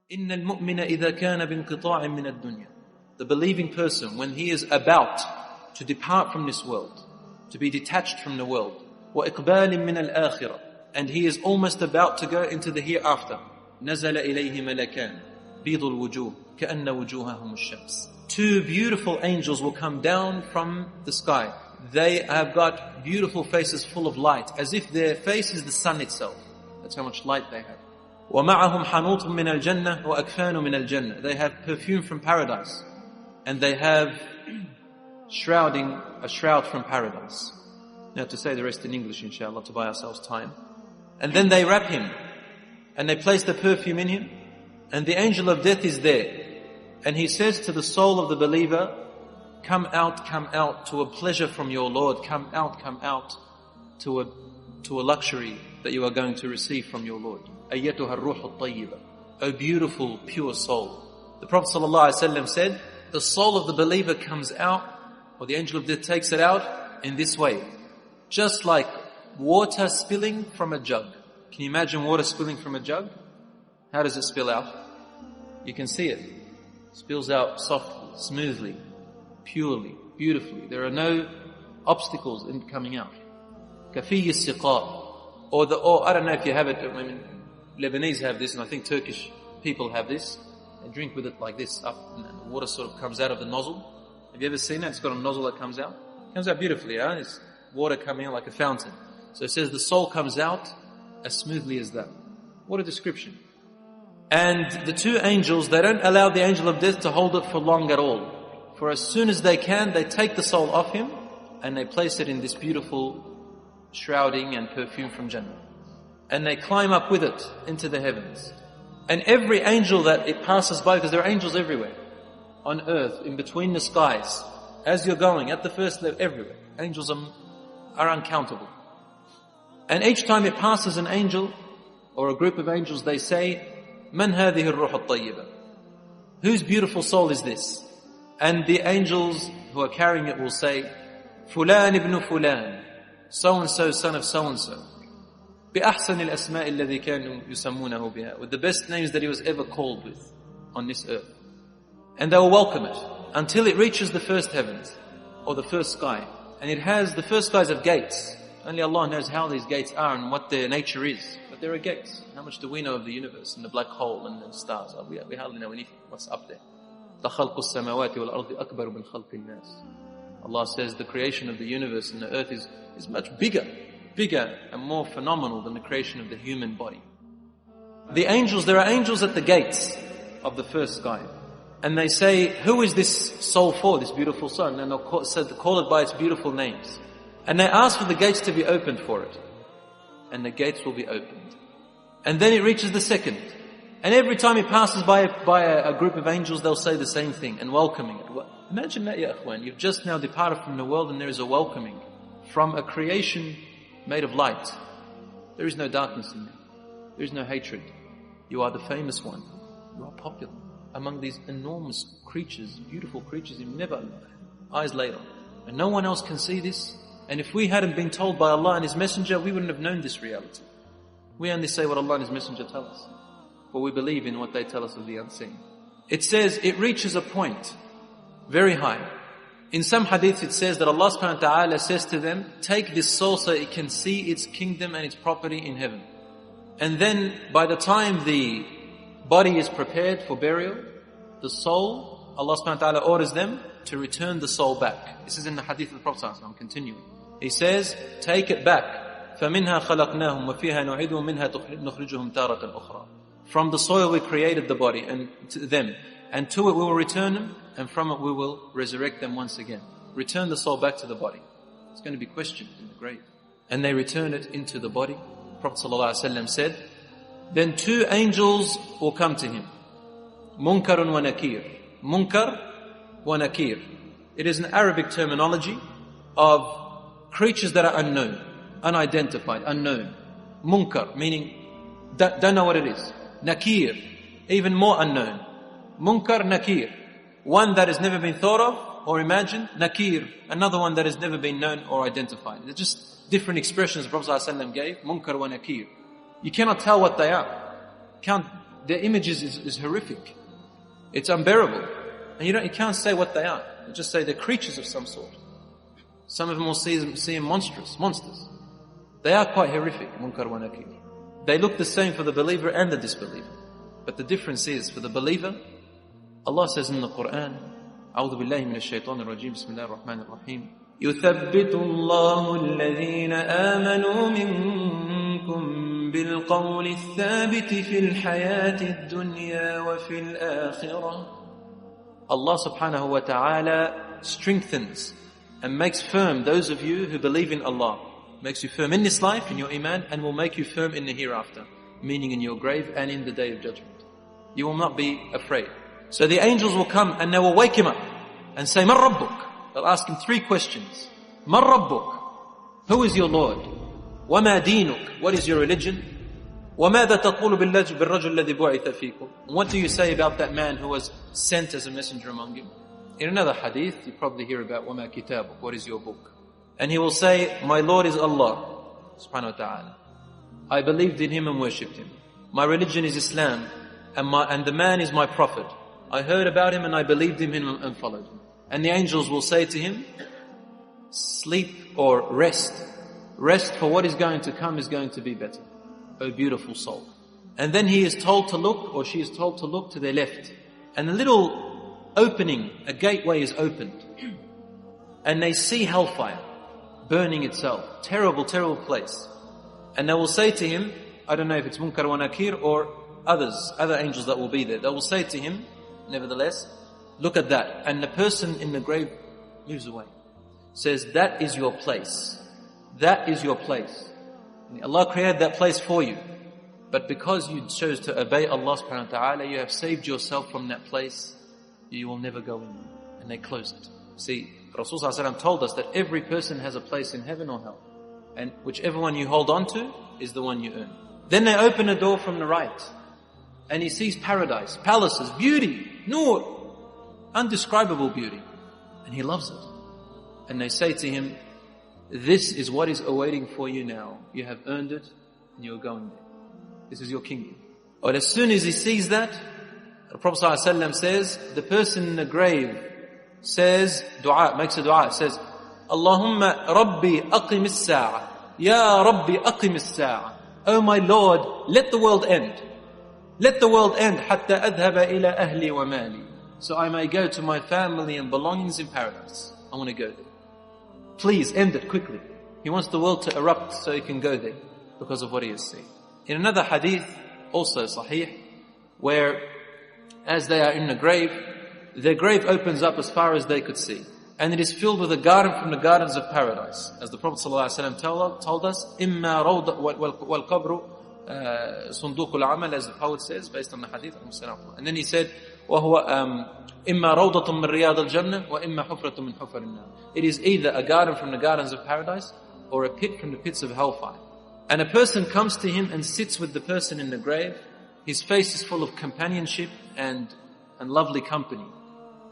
إِنَّ الْمُؤْمِنَ إِذَا كَانَ بِانْقِطَاعٍ مِنَ الدُّنْيَا. The believing person, when he is about to depart from this world, to be detached from the world, وَإِقْبَالٍ مِنَ الْآخِرَةِ, and he is almost about to go into the hereafter, نَزَلَ إِلَيْهِ مَلَكَانِ بِيضُ الْوُجُوهِ كَأَنَّ وُجُوهَهُمُ الشَّمْسِ. Two beautiful angels will come down from the sky. They have got beautiful faces full of light, as if their face is the sun itself. That's how much light they have. وَمَعَهُمْ حَنُوطٌ مِنَ الْجَنَّةِ وَأَكْفَانٌ مِنَ الْجَنَّةِ. They have perfume from paradise, and they have a shroud from paradise. Now to say the rest in English, inshallah, to buy ourselves time. And then they wrap him, and they place the perfume in him, and the angel of death is there. And he says to the soul of the believer, come out to a pleasure from your Lord. Come out to a luxury that you are going to receive from your Lord. أَيَّتُهَا الرُّوحُ الطَّيِّبَةِ. O beautiful, pure soul. The Prophet ﷺ said, the soul of the believer comes out, or the angel of death takes it out in this way. Just like water spilling from a jug. Can you imagine water spilling from a jug? How does it spill out? You can see it. It spills out softly, smoothly, purely, beautifully. There are no obstacles in coming out. كَفِيِّ السِّقَاء. Or I don't know if you have it, I mean, Lebanese have this, and I think Turkish people have this. They drink with it like this, up, and the water sort of comes out of the nozzle. Have you ever seen that? It's got a nozzle that comes out. It comes out beautifully, yeah? It's water coming out like a fountain. So it says the soul comes out as smoothly as that. What a description. And the two angels, they don't allow the angel of death to hold it for long at all. For as soon as they can, they take the soul off him, and they place it in this beautiful shrouding and perfume from Jannah. And they climb up with it into the heavens. And every angel that it passes by, because there are angels everywhere, on earth, in between the skies, as you're going, at the first level, everywhere. Angels are uncountable. And each time it passes an angel, or a group of angels, they say, Man هذه الروح الطيبة? Whose beautiful soul is this? And the angels who are carrying it will say, Fulan ibn Fulan, so-and-so, son of so-and-so. بأحسن الأسماء الذي كانوا يسمونه بها. With the best names that he was ever called with on this earth. And they will welcome it until it reaches the first heavens, or the first sky. And the first skies have gates. Only Allah knows how these gates are and what their nature is. But there are gates. How much do we know of the universe and the black hole and the stars? We hardly know anything. What's up there? لَخَلْقُ السَّمَاوَاتِ وَالْأَرْضِ أَكْبَرُ مِنْ خَلْقِ النَّاسِ. Allah says the creation of the universe and the earth is much bigger and more phenomenal than the creation of the human body. The angels, there are angels at the gates of the first sky. And they say, who is this soul for, this beautiful soul? And they'll call it by its beautiful names. And they ask for the gates to be opened for it. And the gates will be opened. And then it reaches the second. And every time it passes by a group of angels, they'll say the same thing and welcoming it. Imagine that, ya akhwan. You've just now departed from the world and there is a welcoming from a creation made of light. There is no darkness in there. There is no hatred. You are the famous one. You are popular among these enormous creatures, beautiful creatures you've never eyes laid on. And no one else can see this. And if we hadn't been told by Allah and His Messenger, we wouldn't have known this reality. We only say what Allah and His Messenger tell us. For we believe in what they tell us of the unseen. It says it reaches a point very high. In some hadith it says that Allah subhanahu wa ta'ala says to them, take this soul so it can see its kingdom and its property in heaven. And then by the time the body is prepared for burial, the soul, Allah subhanahu wa ta'ala orders them to return the soul back. This is in the hadith of the Prophet sallallahu alaihi wasallam. I'm continuing. He says, take it back. فَمِنْهَا خَلَقْنَاهُمْ وَفِيهَا نُعِيدُهُمْ وَمِنْهَا نُخْرِجُهُمْ تَارَةً أُخْرَى. From the soil we created the body and to them. And to it we will return them, and from it we will resurrect them once again. Return the soul back to the body. It's going to be questioned in the grave. And they return it into the body. Prophet ﷺ said, then two angels will come to him. Munkar wa Nakir. Munkar wa Nakir. It is an Arabic terminology of creatures that are unknown, unidentified, unknown. Munkar, meaning don't know what it is. Nakir, even more unknown. Munkar, Nakir. One that has never been thought of or imagined. Nakir, another one that has never been known or identified. They're just different expressions the Prophet ﷺ gave. Munkar wa Nakir. You cannot tell what they are. Can't their images is horrific. It's unbearable. And you can't say what they are. You just say they're creatures of some sort. Some of them will see them monsters. They are quite horrific, munkar wa nakir. They look the same for the believer and the disbeliever. But the difference is, for the believer, Allah says in the Quran, أعوذ بالله من الشيطان الرجيم بسم الله الرحمن الرحيم يثبت الله الذين آمنوا منكم بالقول الثابت في الحياة الدنيا وفي الآخرة. Allah subhanahu wa ta'ala strengthens and makes firm those of you who believe in Allah. Makes you firm in this life, in your iman, and will make you firm in the hereafter, meaning in your grave and in the day of judgment. You will not be afraid. So the angels will come and they will wake him up and say, Man Rabbuk? They'll ask him 3 questions. Man Rabbuk? Who is your Lord? وَمَا دِينُك? What is your religion? وَمَاذَا تَقُولُ بِالرَّجُلِ الَّذِي بُعِثَ فِيكُمْ? What do you say about that man who was sent as a messenger among you? In another hadith, you probably hear about وَمَا كِتَابُك? What is your book? And he will say, my Lord is Allah, subhanahu wa ta'ala. I believed in Him and worshipped Him. My religion is Islam, and the man is my prophet. I heard about him and I believed in him and followed him. And the angels will say to him, sleep or rest. Rest, for what is going to come is going to be better. O beautiful soul. And then he is told to look, or she is told to look to their left. And a little opening, a gateway is opened. And they see hellfire burning itself. Terrible, terrible place. And they will say to him, I don't know if it's Munkar wa Nakir or other angels that will be there. They will say to him, nevertheless, look at that. And the person in the grave moves away. Says, that is your place. That is your place. And Allah created that place for you. But because you chose to obey Allah subhanahu wa ta'ala, you have saved yourself from that place. You will never go in. And they close it. See, Rasulullah sallallahu alaihi wasallam told us that every person has a place in heaven or hell. And whichever one you hold on to is the one you earn. Then they open a door from the right. And he sees paradise, palaces, beauty, nur, undescribable beauty. And he loves it. And they say to him, this is what is awaiting for you now. You have earned it and you're going there. This is your kingdom. Or as soon as he sees that, the Prophet ﷺ says, the person in the grave says, makes a dua, says, Allahumma Rabbi aqim as-sa'a. Ya Rabbi aqim as-sa'a. Oh my Lord, let the world end. Let the world end حتى أذهب إلى أهلي ومالي. So I may go to my family and belongings in paradise. I want to go there. Please end it quickly. He wants the world to erupt so he can go there because of what he has seen. In another hadith, also sahih, where as they are in the grave, their grave opens up as far as they could see. And it is filled with a garden from the gardens of paradise. As the Prophet ﷺ told us, إِمَّا رَوْضَ وَالْقَبْرُ صندوق العمل, as the poet says, based on the hadith. And then he said, وَهُوَ إِمَّا رَوْضَةٌ مِّن رِيَاضِ الْجَنَّةِ وَإِمَّا حُفْرَةٌ مِّن حُفَرِ النَّارِ. It is either a garden from the gardens of paradise or a pit from the pits of hellfire. And a person comes to him and sits with the person in the grave. His face is full of companionship and lovely company.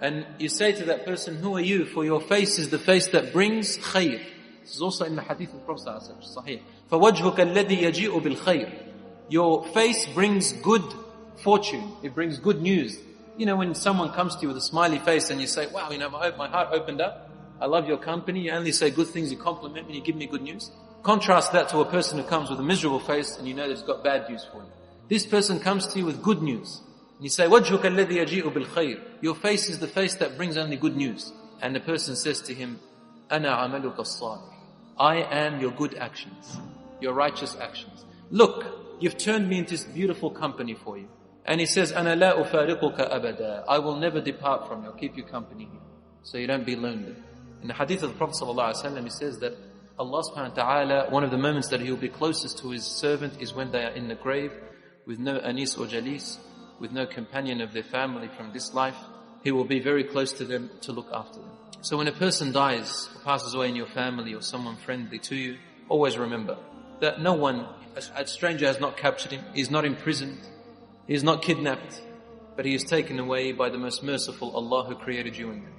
And you say to that person, who are you? For your face is the face that brings khayr. This is also in the hadith of the Prophet Sahih. فَوَجْهُكَ الَّذِي يَجِئُ بِالْخَيْرِ. Your face brings good fortune. It brings good news. You know, when someone comes to you with a smiley face and you say, wow, my heart opened up. I love your company. You only say good things. You compliment me. You give me good news. Contrast that to a person who comes with a miserable face and you know that he's got bad news for you. This person comes to you with good news. And you say, وَجْهُكَ الَّذِي يَجِئُ بِالْخَيْرِ. Your face is the face that brings only good news. And the person says to him, أَنَا عَمَلُكَ الصَّالِحِ. I am your good actions, your righteous actions. Look, you've turned me into this beautiful company for you. And he says, أَنَا لَا أُفَارِقُكَ أَبَدًا. I will never depart from you. I'll keep you company here. So you don't be lonely. In the hadith of the Prophet ﷺ, he says that Allah subhanahu wa ta'ala, one of the moments that He will be closest to His servant is when they are in the grave with no anis or jalis, with no companion of their family from this life. He will be very close to them to look after them. So when a person dies or passes away in your family or someone friendly to you, always remember that no one, a stranger has not captured him, he is not imprisoned, he is not kidnapped, but he is taken away by the most merciful Allah who created you and me.